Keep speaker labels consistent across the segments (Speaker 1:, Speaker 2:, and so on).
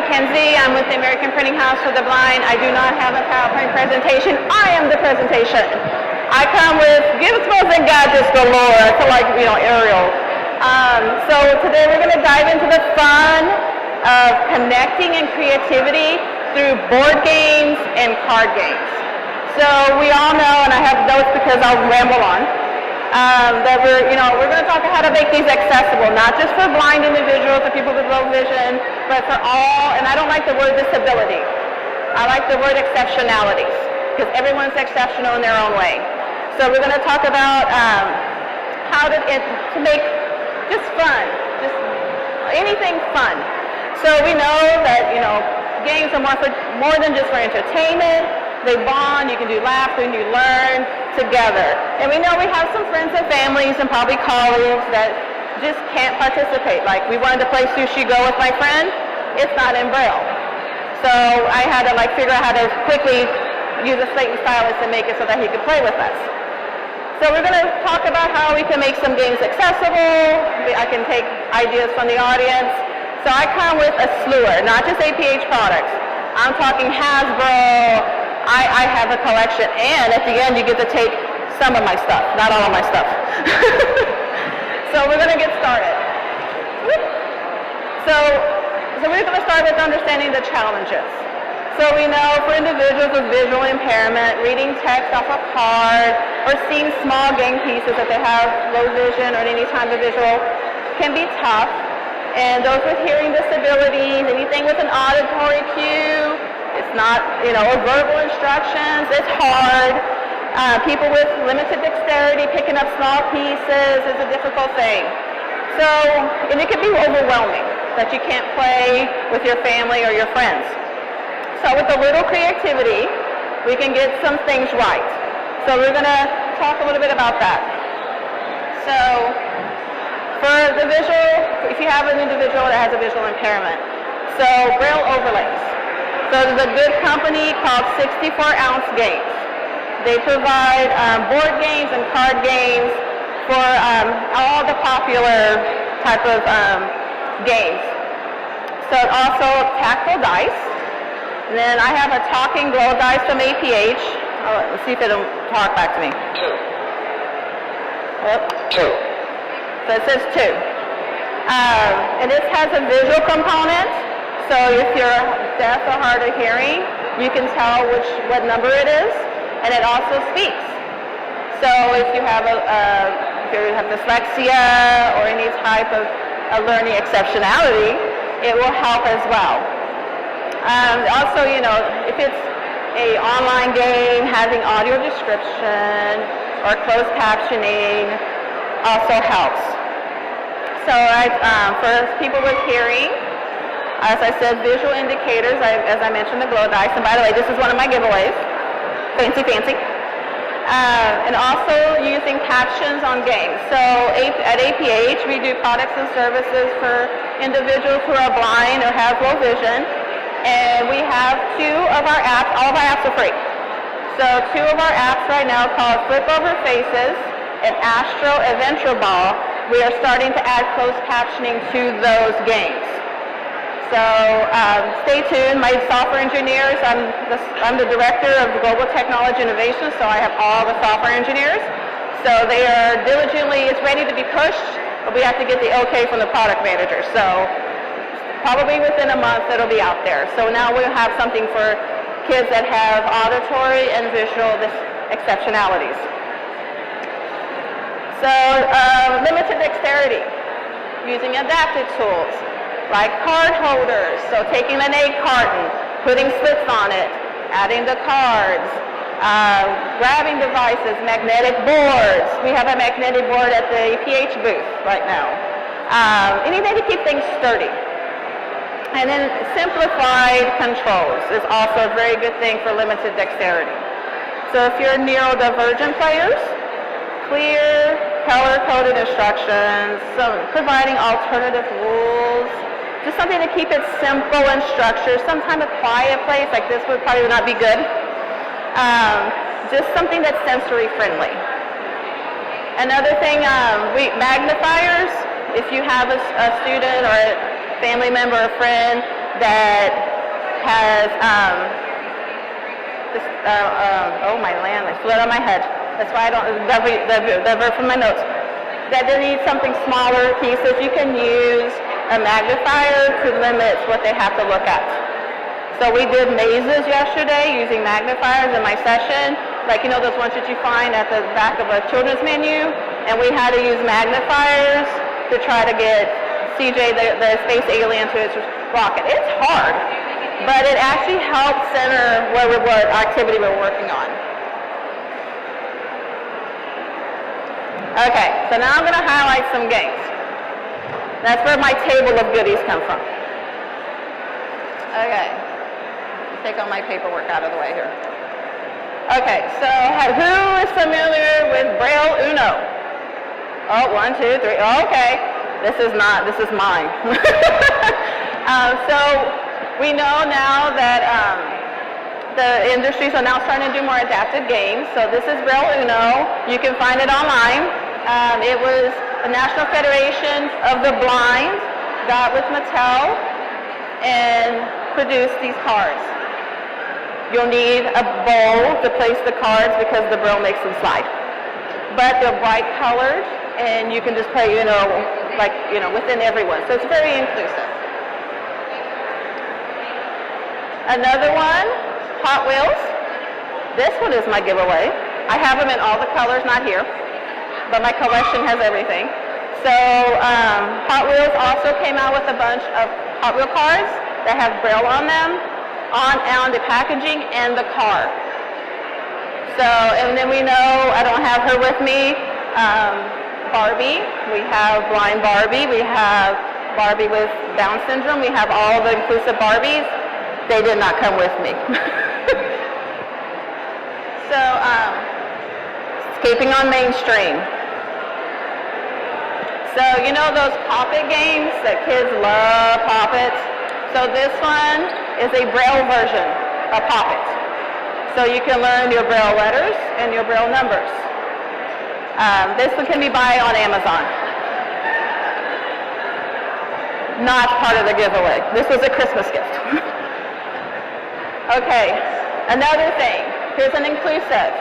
Speaker 1: Kennedy-MacKenzie. I'm with the American Printing House for the Blind. I do not have a PowerPoint presentation. I am the presentation. I come with gizmos and gadgets galore. I feel like, Ariel. So today we're going to dive into the fun of connecting and creativity through board games and card games. So we all know, and I have notes because I'll ramble on, that we're going to talk about how to make these accessible, not just for blind individuals or people with low vision, but for all, and I don't like the word disability. I like the word exceptionalities, because everyone's exceptional in their own way. So we're going to talk about how to make just fun, just anything fun. So we know that, games are more than just for entertainment. They bond, you can do laughter, and you learn together. And we know we have some friends and families and probably colleagues that just can't participate. Like, we wanted to play Sushi Go with my friend. It's not in Braille. So I had to figure out how to quickly use a slate and stylus and make it so that he could play with us. So we're going to talk about how we can make some games accessible. I can take ideas from the audience. So I come with a slewer, not just APH products. I'm talking Hasbro. I have a collection, and at the end you get to take some of my stuff, not all of my stuff. So we're going to get started. So we're going to start with understanding the challenges. So we know for individuals with visual impairment, reading text off a card or seeing small game pieces if they have low vision or any type of visual can be tough. And those with hearing disabilities, anything with an auditory cue, it's not, or verbal instructions, it's hard. People with limited dexterity, picking up small pieces is a difficult thing. So, and it can be overwhelming that you can't play with your family or your friends. So with a little creativity, we can get some things right. So we're going to talk a little bit about that. So for the visual, if you have an individual that has a visual impairment, so Braille overlays. So there's a good company called 64-ounce Games. They provide board games and card games for all the popular type of games. So also tactile dice. And then I have a talking glow dice from APH. Let's see if it'll talk back to me. Two. So it says 2. And this has a visual component. So if you're deaf or hard of hearing, you can tell what number it is, and it also speaks. So if you have dyslexia or any type of a learning exceptionality, it will help as well. Also, if it's an online game having audio description or closed captioning, also helps. So for people with hearing, as I said, visual indicators, as I mentioned, the glow dice. And by the way, this is one of my giveaways. Fancy. And also using captions on games. So at APH, we do products and services for individuals who are blind or have low vision. And we have 2 of our apps. All of our apps are free. So 2 of our apps right now called Flip Over Faces and Astro Adventure Ball. We are starting to add closed captioning to those games. So stay tuned. My software engineers, I'm the director of Global Technology Innovation, so I have all the software engineers. So they are diligently, it's ready to be pushed, but we have to get the okay from the product manager. So probably within a month it'll be out there. So now we'll have something for kids that have auditory and visual exceptionalities. So limited dexterity, using adaptive tools, like card holders, so taking an egg carton, putting slits on it, adding the cards, grabbing devices, magnetic boards. We have a magnetic board at the APH booth right now. Anything to keep things sturdy. And then simplified controls is also a very good thing for limited dexterity. So if you're neurodivergent players, clear, color-coded instructions, providing alternative rules, just something to keep it simple and structured. Sometimes a quiet place like this would probably not be good. Just something that's sensory friendly. Another thing, magnifiers. If you have a student or a family member or friend that has, oh my land, I flew out of my head. That's why I don't, divert from my notes. That they need something smaller pieces. You can use a magnifier to limit what they have to look at. So we did mazes yesterday using magnifiers in my session, like those ones that you find at the back of a children's menu, and we had to use magnifiers to try to get CJ, the space alien, to its rocket. It's hard, but it actually helps center what activity we're working on. Okay, so now I'm going to highlight some games. That's where my table of goodies come from. Okay, take all my paperwork out of the way here. Okay, so who is familiar with Braille Uno? Oh, 1, 2, 3. Oh, okay, this is mine. So we know now that the industries are now starting to do more adaptive games. So this is Braille Uno. You can find it online. It was the National Federation of the Blind got with Mattel and produced these cards. You'll need a bowl to place the cards because the Braille makes them slide. But they're bright colored, and you can just play, within everyone. So it's very inclusive. Another one, Hot Wheels. This one is my giveaway. I have them in all the colors, not here, but my collection has everything. So Hot Wheels also came out with a bunch of Hot Wheel cards that have Braille on them, on the packaging and the car. So, and then we know, I don't have her with me, Barbie. We have blind Barbie. We have Barbie with Down syndrome. We have all the inclusive Barbies. They did not come with me. So, escaping on Main Stream. So, those Pop-It games that kids love Pop-It? So this one is a Braille version of Pop-It. So you can learn your Braille letters and your Braille numbers. This one can be bought on Amazon. Not part of the giveaway. This was a Christmas gift. Okay, another thing. Here's an inclusive.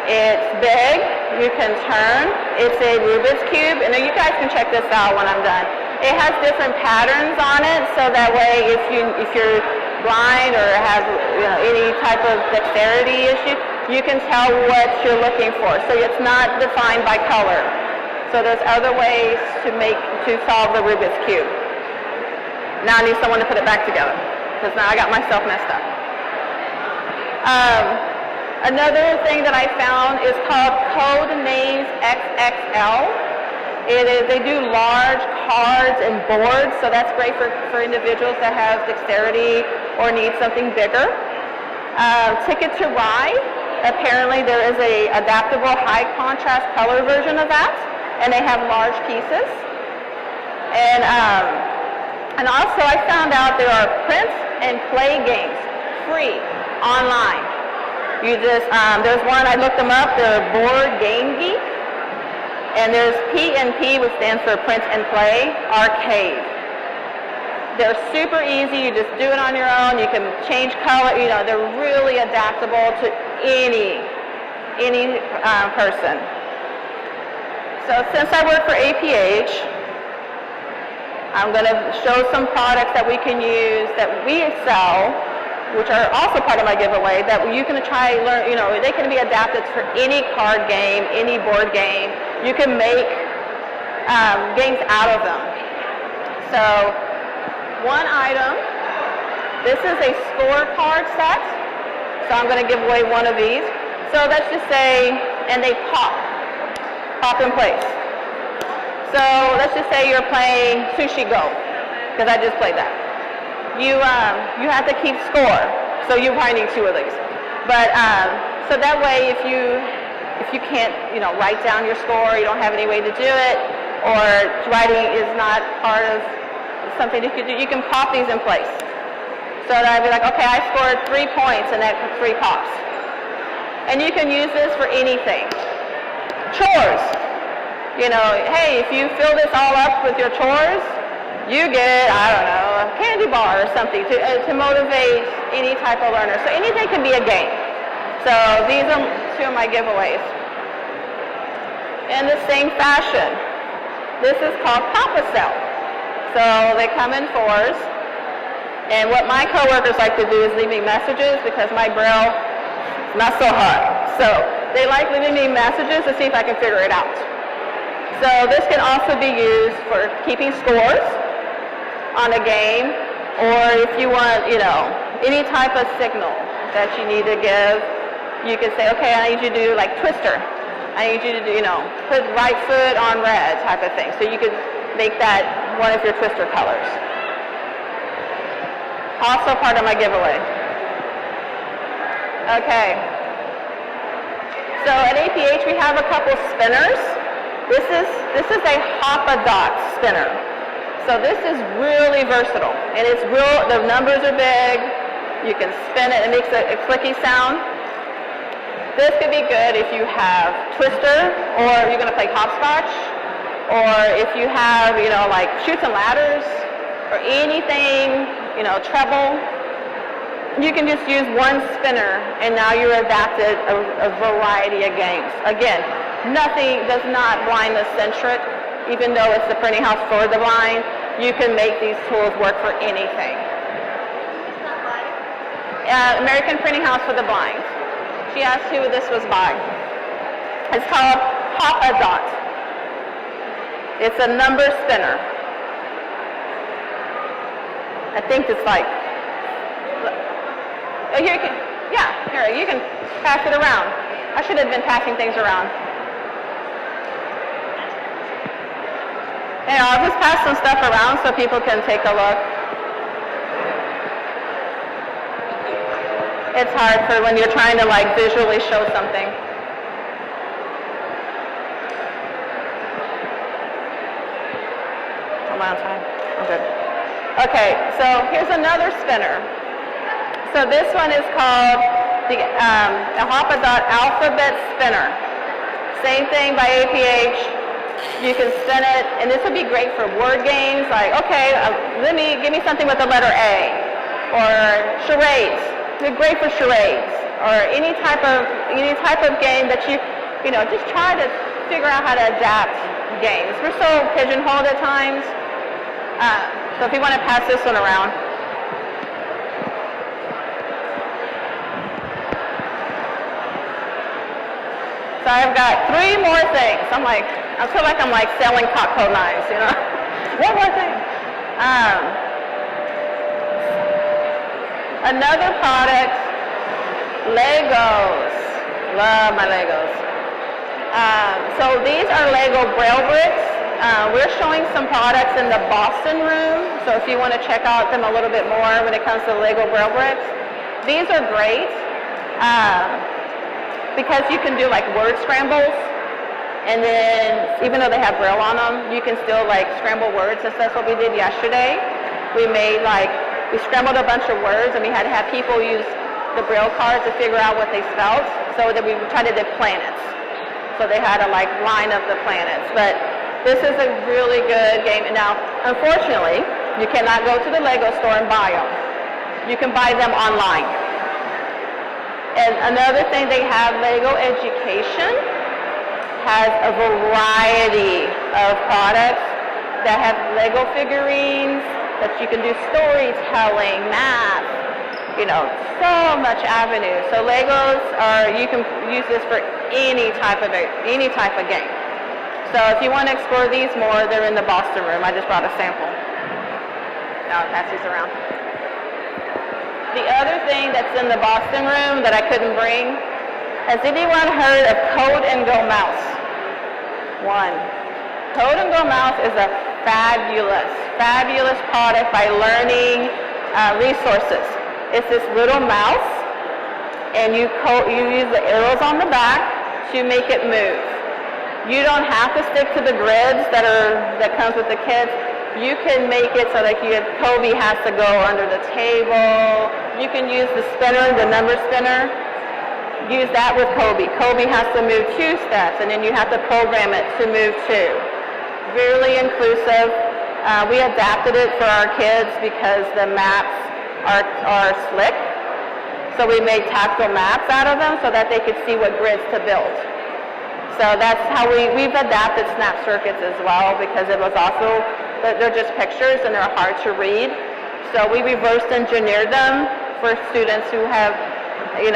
Speaker 1: It's big, you can turn, it's a Rubik's Cube, and you guys can check this out when I'm done. It has different patterns on it, so that way if you're blind or have any type of dexterity issue, you can tell what you're looking for. So it's not defined by color. So there's other ways to solve the Rubik's Cube. Now I need someone to put it back together, because now I got myself messed up. Another thing that I found is called Code Names XXL. They do large cards and boards, so that's great for individuals that have dexterity or need something bigger. Ticket to Ride. Apparently there is a adaptable high contrast color version of that, and they have large pieces. And also I found out there are print and play games, free, online. There's one, I looked them up, they're Board Game Geek, and there's P&P, which stands for Print and Play, Arcade. They're super easy, you just do it on your own, you can change color, they're really adaptable to any person. So since I work for APH, I'm going to show some products that we can use that we sell, which are also part of my giveaway, that you can try learn, they can be adapted for any card game, any board game. You can make games out of them. So one item, this is a scorecard set. So I'm going to give away one of these. So let's just say, and they pop in place. So let's just say you're playing Sushi Go, because I just played that. You have to keep score, so you probably need 2 of these. But so that way, if you can't write down your score, you don't have any way to do it, or writing is not part of something you could do, you can pop these in place. So that I'd be like, okay, I scored 3 points, and that 3 pops. And you can use this for anything. Chores. Hey, if you fill this all up with your chores, you get, I don't know, a candy bar or something to motivate any type of learner. So anything can be a game. So these are two of my giveaways. In the same fashion, this is called Papa Cell. So they come in 4s. And what my coworkers like to do is leave me messages because my Braille is not so hot. So they like leaving me messages to see if I can figure it out. So this can also be used for keeping scores on a game, or if you want, any type of signal that you need to give, you can say, okay, I need you to do like Twister. I need you to do, put right foot on red type of thing. So you could make that one of your Twister colors. Also part of my giveaway. Okay. So at APH we have a couple spinners. This is a hop-a-dot spinner. So this is really versatile, and it's the numbers are big. You can spin it, it makes a clicky sound. This could be good if you have Twister, or you're going to play hopscotch, or if you have, like chutes and ladders, or anything, treble. You can just use one spinner, and now you're adapted a variety of games. Again, nothing does not blindness-centric. Even though it's the printing house for the blind, you can make these tools work for anything. American Printing House for the Blind. She asked who this was by. It's called Hop-a-Dot. It's a number spinner. I think it's like, here you can pass it around. I should have been passing things around. I'll just pass some stuff around so people can take a look. It's hard for when you're trying to like visually show something. Am I on time? I'm good. Okay, so here's another spinner. So this one is called the Hop-a-Dot Alphabet Spinner. Same thing by APH. You can spin it, and this would be great for word games, like, okay, give me something with the letter A, or charades. They're great for charades, or any type of game that you just try to figure out how to adapt games. We're so pigeonholed at times. So if you want to pass this one around. So I've got 3 more things. I feel like I'm like selling Cutco knives, One more thing. Another product, Legos. Love my Legos. So these are Lego Braille bricks. We're showing some products in the Boston room. So if you want to check out them a little bit more when it comes to Lego Braille bricks, these are great. Because you can do like word scrambles, and then even though they have Braille on them, you can still like scramble words, and that's what we did yesterday. We scrambled a bunch of words, and we had to have people use the Braille cards to figure out what they spelled, so that we tried to do planets. So they had to like line up the planets. But this is a really good game. Now, unfortunately, you cannot go to the Lego store and buy them. You can buy them online. And another thing, they have Lego Education, has a variety of products that have Lego figurines, that you can do storytelling, math, so much avenue. So Legos you can use this for any type of game. So if you want to explore these more, they're in the Boston room. I just brought a sample. Now I'll pass these around. The other thing that's in the Boston room that I couldn't bring, has anyone heard of Code and Go Mouse? Code and Go Mouse is a fabulous product by Learning Resources. It's this little mouse, and you use the arrows on the back to make it move. You don't have to stick to the grids that comes with the kits. You can make it so that Kobe has to go under the table. You can use the spinner, the number spinner. Use that with Kobe. Kobe has to move 2 steps, and then you have to program it to move 2. Really inclusive. We adapted it for our kids because the maps are slick. So we made tactile maps out of them so that they could see what grids to build. So that's how we've adapted snap circuits as well, because it was also, they're just pictures and they're hard to read. So we reverse engineered them for students who have, they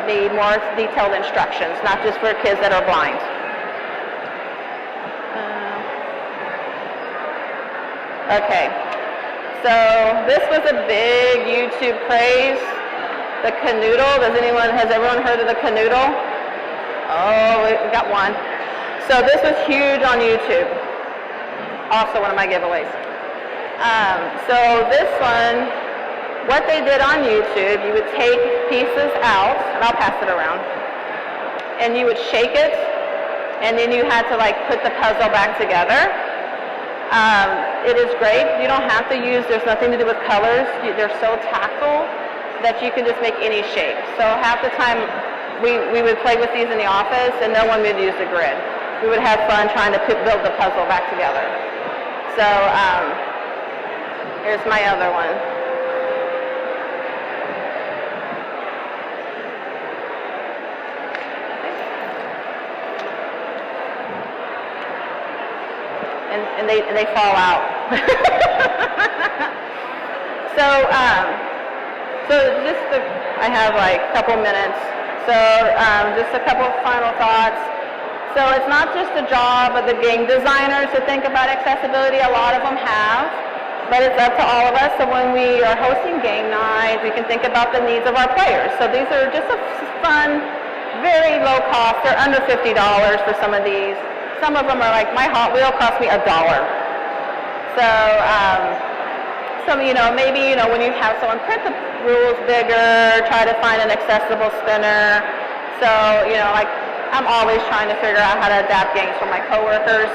Speaker 1: need more detailed instructions, not just for kids that are blind. Okay, so this was a big YouTube craze, the canoodle. Has everyone heard of the canoodle? Oh, we got one. So this was huge on YouTube. Also one of my giveaways. So this one, what they did on YouTube, you would take pieces out, and I'll pass it around, and you would shake it, and then you had to put the puzzle back together. It is great. You don't have to use, there's nothing to do with colors. They're so tactile that you can just make any shape. So half the time we would play with these in the office and no one would use the grid. We would have fun trying to build the puzzle back together. So here's my other one. And they fall out. I have a couple minutes. So just a couple of final thoughts. So it's not just the job of the game designers to think about accessibility. A lot of them have, but it's up to all of us. So when we are hosting game nights, we can think about the needs of our players. So these are just a fun, very low cost. They're under $50 for some of these. Some of them are my Hot Wheel cost me $1. So, maybe, when you have someone print the rules bigger, try to find an accessible spinner. So, I'm always trying to figure out how to adapt games for my coworkers,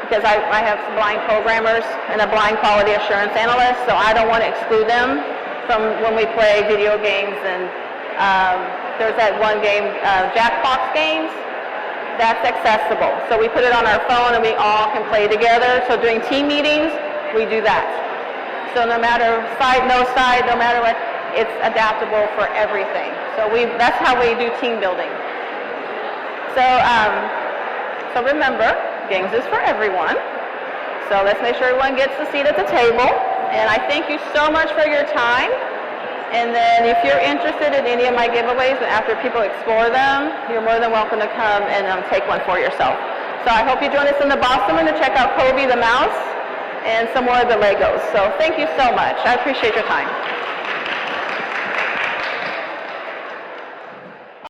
Speaker 1: because I have blind programmers and a blind quality assurance analyst, so I don't want to exclude them from when we play video games. And there's that one game, Jackbox games. That's accessible. So we put it on our phone and we all can play together. So during team meetings, we do that. So no matter no matter what, it's adaptable for everything. So that's how we do team building. So, so remember, games is for everyone. So let's make sure everyone gets a seat at the table. And I thank you so much for your time. And then if you're interested in any of my giveaways, after people explore them, you're more than welcome to come and take one for yourself. So I hope you join us in the Boston room to check out Kobe the mouse and some more of the Legos. So thank you so much. I appreciate your time.